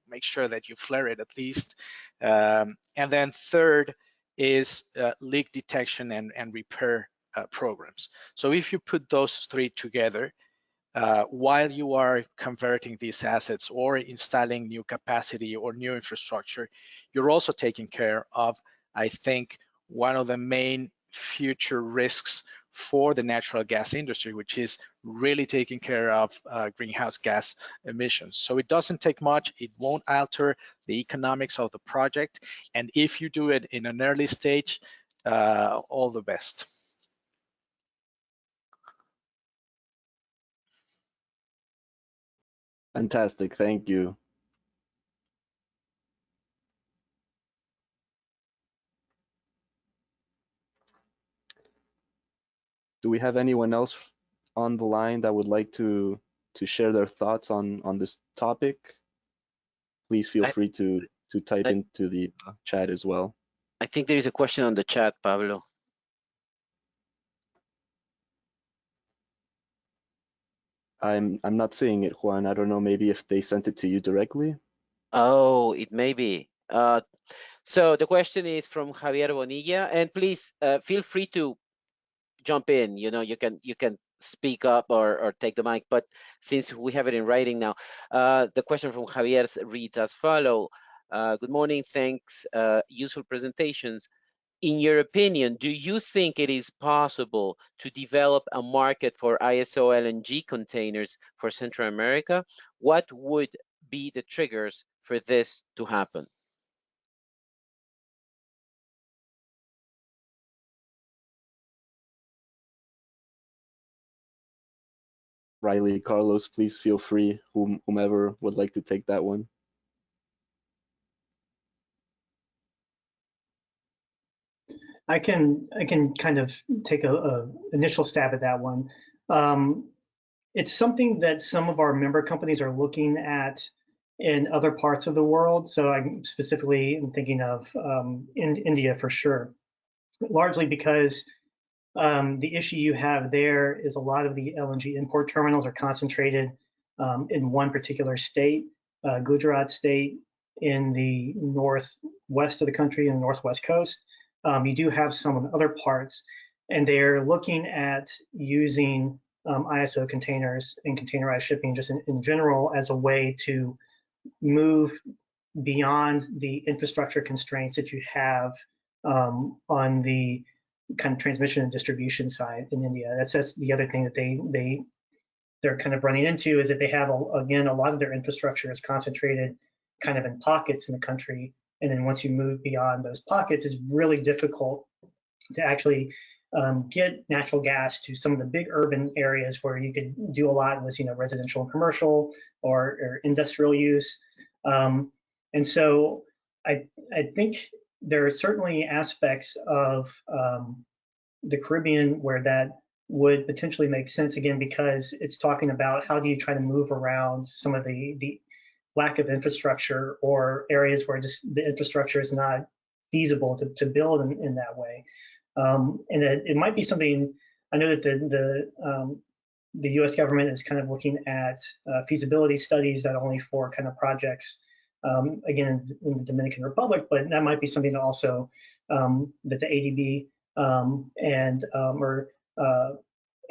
E: make sure that you flare it at least. And then third is leak detection and repair programs. So if you put those three together, while you are converting these assets or installing new capacity or new infrastructure, you're also taking care of, I think, one of the main future risks for the natural gas industry, which is really taking care of greenhouse gas emissions. So it doesn't take much, it won't alter the economics of the project, and if you do it in an early stage, all the best.
D: Fantastic, thank you. Do we have anyone else on the line that would like to share their thoughts on this topic? Please feel free to type into the chat as well.
B: I think there is a question on the chat, Pablo.
D: I'm not seeing it, Juan. I don't know, maybe if they sent it to you directly.
B: Oh, it may be. So the question is from Javier Bonilla, and please feel free to jump in. You know, you can speak up or take the mic, but since we have it in writing now, the question from Javier reads as follow. Good morning, thanks, useful presentations. In your opinion, do you think it is possible to develop a market for ISO LNG containers for Central America? What would be the triggers for this to happen?
D: Riley, Carlos, please feel free, whomever would like to take that one.
F: I can kind of take a initial stab at that one. It's something that some of our member companies are looking at in other parts of the world. So I'm specifically thinking of in India for sure, largely because the issue you have there is a lot of the LNG import terminals are concentrated in one particular state, Gujarat state, in the northwest of the country and the northwest coast. You do have some in other parts, and they're looking at using ISO containers and containerized shipping just in general as a way to move beyond the infrastructure constraints that you have on the kind of transmission and distribution side in India. That's the other thing that they're kind of running into, is that they have, again, a lot of their infrastructure is concentrated kind of in pockets in the country. And then once you move beyond those pockets, it's really difficult to actually get natural gas to some of the big urban areas where you could do a lot with, residential and commercial or industrial use. And so I think there are certainly aspects of the Caribbean where that would potentially make sense, again, because it's talking about how do you try to move around some of the lack of infrastructure or areas where just the infrastructure is not feasible to build in that way. And it might be something, I know that the US government is kind of looking at feasibility studies, not only for kind of projects, again, in the Dominican Republic, but that might be something also that the ADB or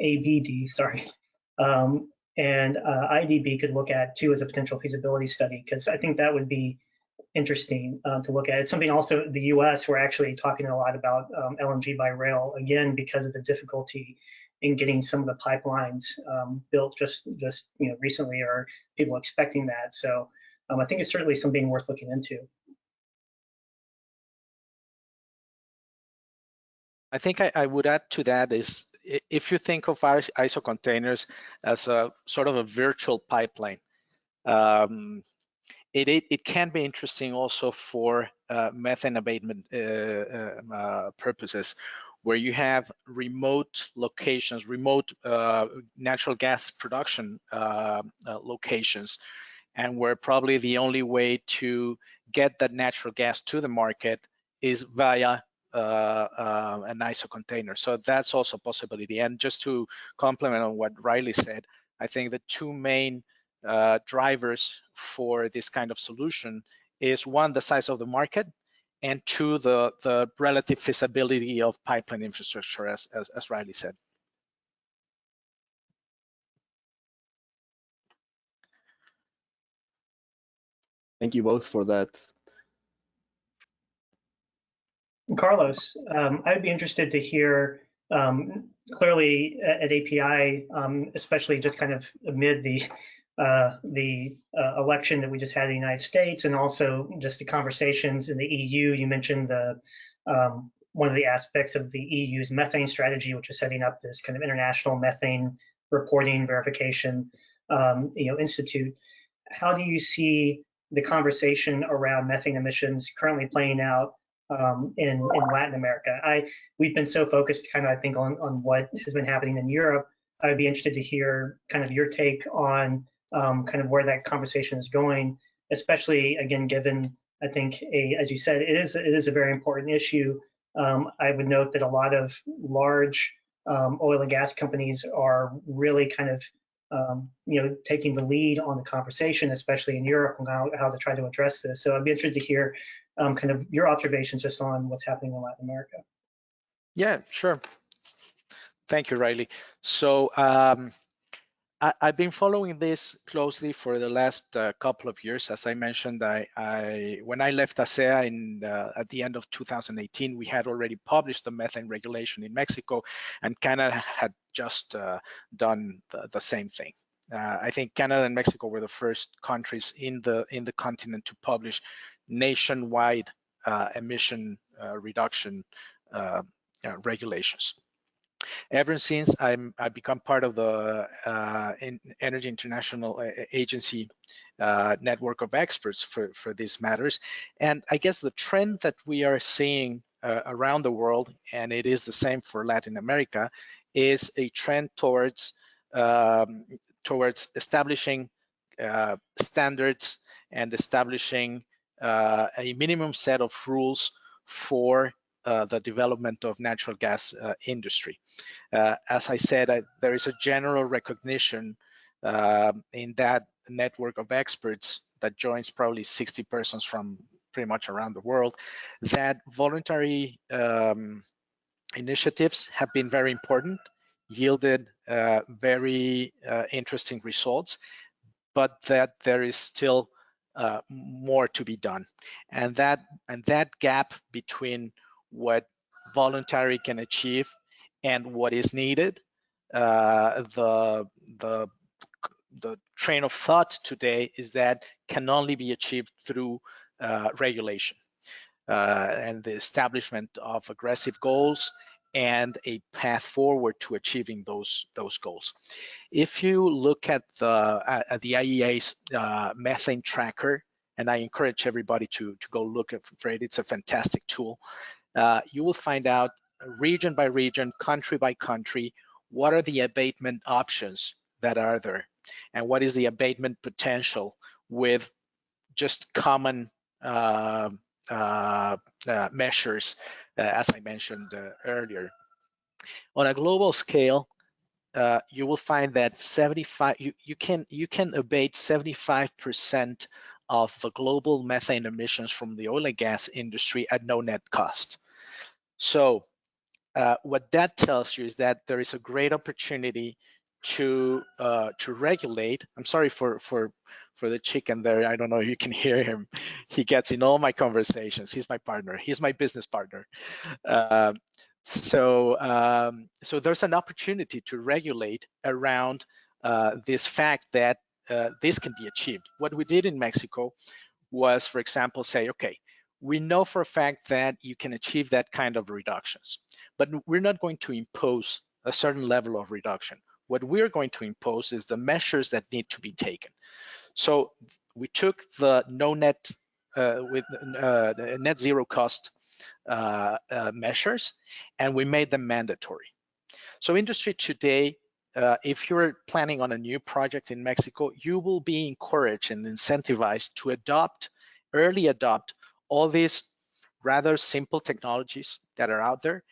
F: ABD, sorry, and IDB could look at too as a potential feasibility study, because I think that would be interesting to look at. It's something also the US, we're actually talking a lot about LNG by rail, again, because of the difficulty in getting some of the pipelines built just recently, or people expecting that. So I think it's certainly something worth looking into.
E: I think I would add to that is, if you think of our ISO containers as a sort of a virtual pipeline, it can be interesting also for methane abatement purposes, where you have remote locations, remote natural gas production locations, and where probably the only way to get that natural gas to the market is via an ISO container. So that's also a possibility. And just to complement on what Riley said, I think the two main drivers for this kind of solution is, one, the size of the market, and two, the relative feasibility of pipeline infrastructure, as Riley said.
D: Thank you both for that.
F: Carlos, I'd be interested to hear, clearly at API, especially just kind of amid the election that we just had in the United States, and also just the conversations in the EU. You mentioned one of the aspects of the EU's methane strategy, which is setting up this kind of international methane reporting verification institute. How do you see the conversation around methane emissions currently playing out in Latin America? We've been so focused kind of, I think, on what has been happening in Europe. I would be interested to hear kind of your take on kind of where that conversation is going, especially, again, given, I think, as you said, it is a very important issue. I would note that a lot of large oil and gas companies are really kind of taking the lead on the conversation, especially in Europe, on how to try to address this. So I'd be interested to hear kind of your observations just on what's happening in Latin America.
E: Yeah, sure. Thank you, Riley. So I've been following this closely for the last couple of years. As I mentioned, when I left ASEA at the end of 2018, we had already published the methane regulation in Mexico, and Canada had just done the same thing. I think Canada and Mexico were the first countries in the continent to publish nationwide emission reduction regulations. Ever since I've become part of the Energy International Agency network of experts for these matters. And I guess the trend that we are seeing around the world, and it is the same for Latin America, is a trend towards establishing standards and establishing a minimum set of rules for the development of natural gas industry. As I said, there is a general recognition in that network of experts that joins probably 60 persons from pretty much around the world, that voluntary initiatives have been very important, yielded very interesting results, but that there is still more to be done. And that gap between what voluntary can achieve and what is needed, the train of thought today is that can only be achieved through regulation and the establishment of aggressive goals and a path forward to achieving those goals. If you look at the IEA's methane tracker, and I encourage everybody to go look for it, it's a fantastic tool. You will find out region by region, country by country, what are the abatement options that are there, and what is the abatement potential with just common measures, as I mentioned earlier. On a global scale, you will find that 75 you can abate 75% of the global methane emissions from the oil and gas industry at no net cost. So what that tells you is that there is a great opportunity to regulate. I'm sorry for the chicken there. I don't know if you can hear him. He gets in all my conversations. He's my partner. He's my business partner. So there's an opportunity to regulate around this fact that this can be achieved. What we did in Mexico was, for example, say, okay, we know for a fact that you can achieve that kind of reductions, but we're not going to impose a certain level of reduction. What we're going to impose is the measures that need to be taken. So we took the net zero cost measures, and we made them mandatory. So industry today, if you're planning on a new project in Mexico, you will be encouraged and incentivized to early adopt all these rather simple technologies that are out there.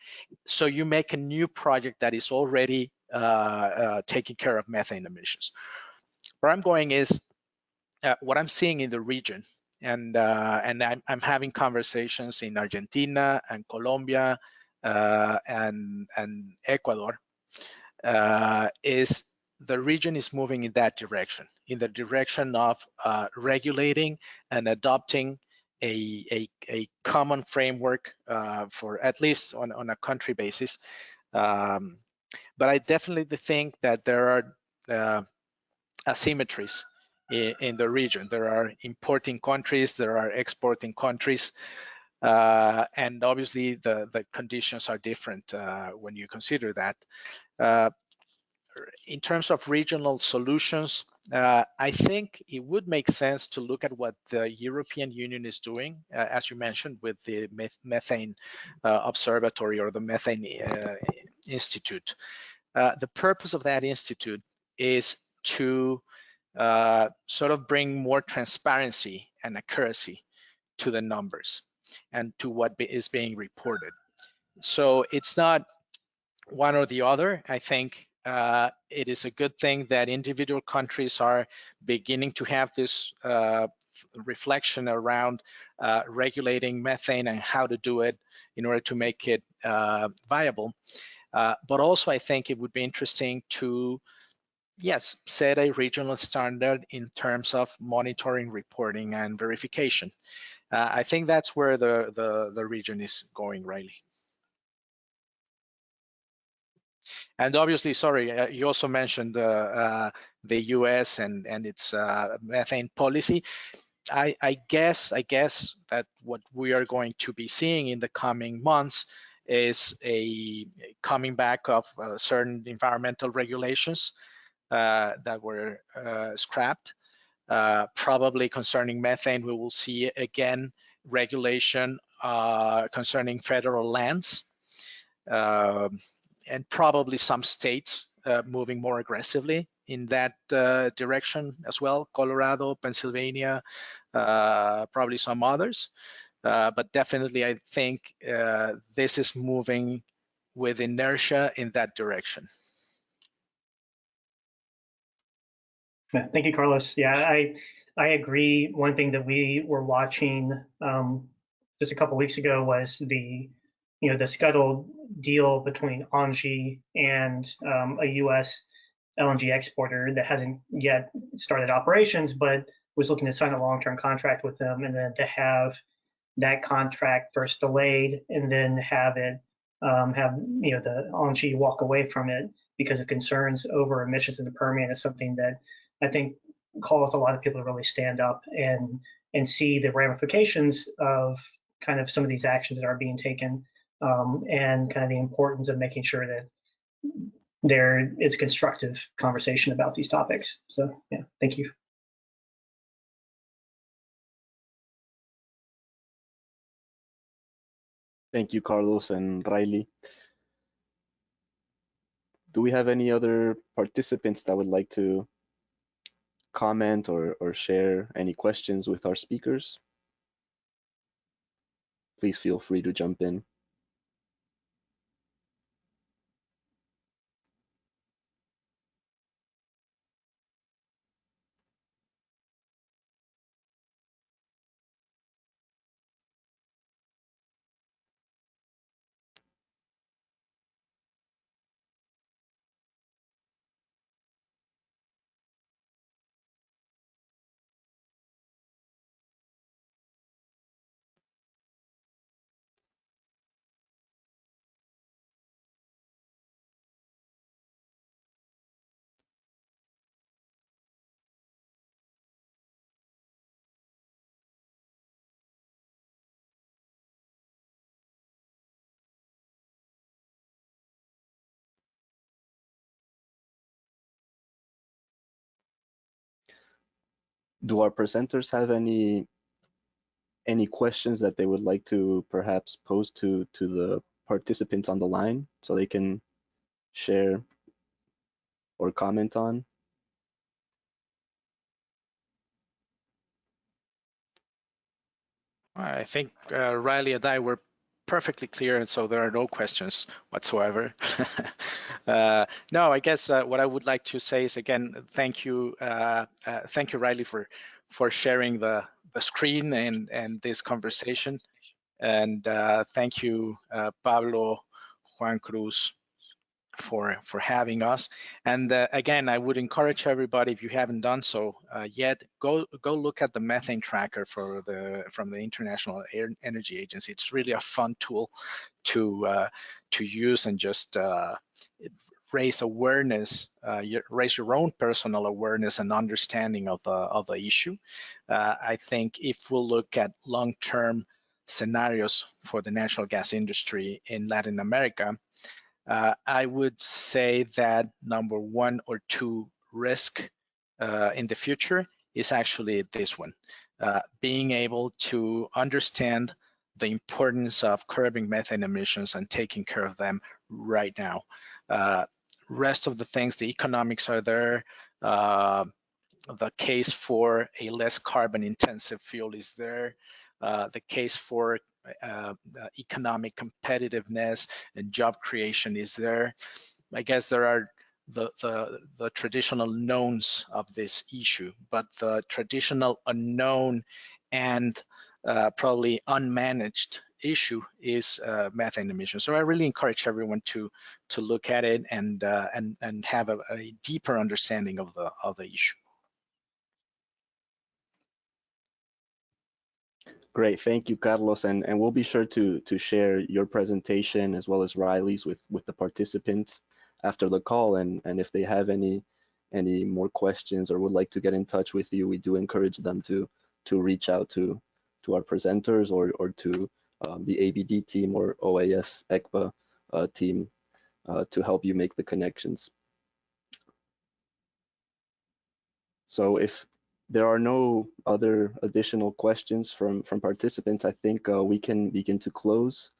E: So you make a new project that is already taking care of methane emissions. Where I'm going is what I'm seeing in the region, and I'm having conversations in Argentina and Colombia and Ecuador, is the region is moving in that direction, in the direction of regulating and adopting a common framework for at least on a country basis. But I definitely think that there are asymmetries in the region. There are importing countries, there are exporting countries, and obviously the conditions are different when you consider that. In terms of regional solutions, I think it would make sense to look at what the European Union is doing, as you mentioned, with the methane observatory or the methane institute. The purpose of that institute is to sort of bring more transparency and accuracy to the numbers and to what is being reported. So it's not one or the other. I think it is a good thing that individual countries are beginning to have this reflection around regulating methane and how to do it in order to make it viable. But also, I think it would be interesting to, yes, set a regional standard in terms of monitoring, reporting, and verification. I think that's where the region is going, Riley. And obviously, sorry, you also mentioned the U.S. and its methane policy. I guess that what we are going to be seeing in the coming months is a coming back of certain environmental regulations that were scrapped. Probably concerning methane, we will see again regulation concerning federal lands, and probably some states moving more aggressively in that direction as well. Colorado, Pennsylvania, probably some others. But definitely, I think this is moving with inertia in that direction.
F: Thank you, Carlos. Yeah, I agree. One thing that we were watching just a couple of weeks ago was the scuttled deal between Engie and a U.S. LNG exporter that hasn't yet started operations, but was looking to sign a long-term contract with them, and then to have that contract first delayed, and then have it the Engie walk away from it because of concerns over emissions in the Permian is something that I think caused a lot of people to really stand up and see the ramifications of kind of some of these actions that are being taken, and kind of the importance of making sure that there is a constructive conversation about these topics. So yeah, thank you.
D: Thank you, Carlos and Riley. Do we have any other participants that would like to comment or share any questions with our speakers? please feel free to jump in. Do our presenters have any questions that they would like to perhaps pose to the participants on the line so they can share or comment on?
E: I think Riley and I were perfectly clear, and so there are no questions whatsoever. No, I guess what I would like to say is, again, thank you, Riley, for sharing the screen and this conversation, and thank you, Pablo, Juan Cruz, for having us. And again, I would encourage everybody, if you haven't done so yet, go look at the methane tracker from the International Energy Agency. It's really a fun tool to use and just raise awareness, raise your own personal awareness and understanding of the issue. I think if we'll look at long-term scenarios for the natural gas industry in Latin America, I would say that number one or two risk in the future is actually this one, being able to understand the importance of curbing methane emissions and taking care of them right now. Rest of the things, the economics are there. The case for a less carbon intensive fuel is there. The case for economic competitiveness and job creation is there. I guess there are the traditional knowns of this issue, but the traditional unknown and probably unmanaged issue is methane emissions. So I really encourage everyone to look at it and have a deeper understanding of the issue.
D: Great, thank you, Carlos, and we'll be sure to share your presentation as well as Riley's with the participants after the call, and if they have any more questions or would like to get in touch with you, we do encourage them to reach out to our presenters or to the ABD team or OAS ECBA team to help you make the connections. So if there are no other additional questions from participants, I think we can begin to close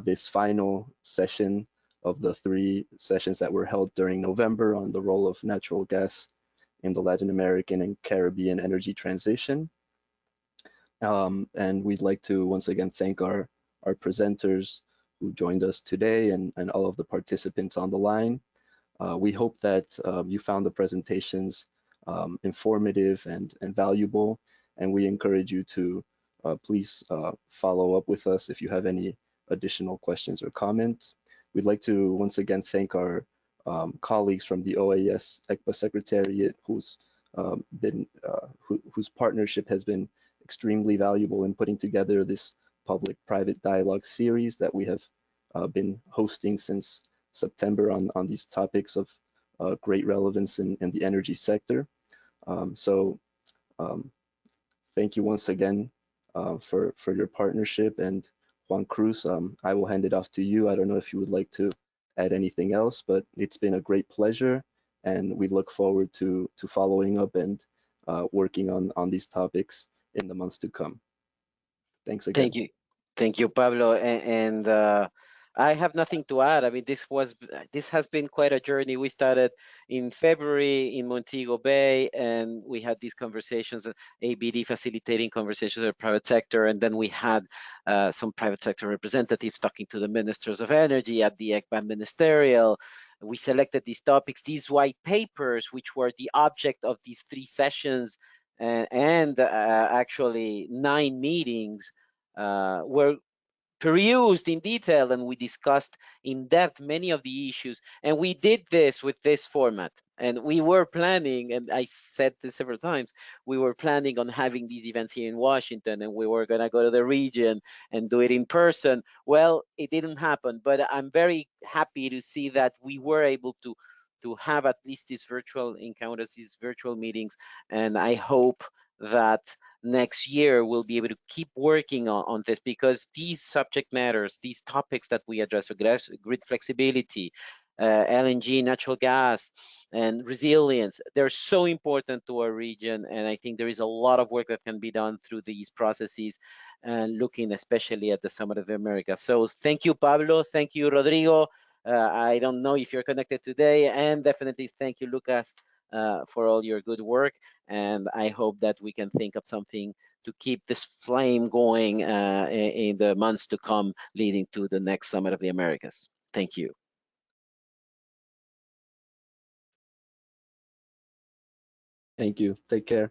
D: this final session of the 3 sessions that were held during November on the role of natural gas in the Latin American and Caribbean energy transition. And we'd like to once again thank our presenters who joined us today and all of the participants on the line. We hope that you found the presentations informative and valuable, and we encourage you to please follow up with us if you have any additional questions or comments. We'd like to once again thank our colleagues from the OAS ECBA Secretariat whose partnership has been extremely valuable in putting together this public-private dialogue series that we have been hosting since September on these topics of great relevance in the energy sector. Thank you once again for your partnership. And Juan Cruz, I will hand it off to you. I don't know if you would like to add anything else, but it's been a great pleasure, and we look forward to following up and working on these topics in the months to come. Thanks again.
B: Thank you, Pablo, and I have nothing to add. I mean, this has been quite a journey. We started in February in Montego Bay, and we had these conversations, ABD facilitating conversations with the private sector, and then we had some private sector representatives talking to the ministers of energy at the ECBA ministerial. We selected these topics, these white papers, which were the object of these 3 sessions and actually 9 meetings, were perused in detail, and we discussed in depth many of the issues. And we did this with this format. And we were planning, and I said this several times, we were planning on having these events here in Washington, and we were going to go to the region and do it in person. Well, it didn't happen, but I'm very happy to see that we were able to have at least these virtual encounters, these virtual meetings. And I hope that next year we'll be able to keep working on this, because these subject matters, these topics that we address, grid flexibility, LNG, natural gas, and resilience, they're so important to our region. And I think there is a lot of work that can be done through these processes, and looking especially at the Summit of the Americas. So thank you, Pablo. Thank you, Rodrigo. I don't know if you're connected today, and definitely thank you, Lucas, for all your good work. And I hope that we can think of something to keep this flame going in the months to come, leading to the next Summit of the Americas. Thank you.
D: Thank you. Take care.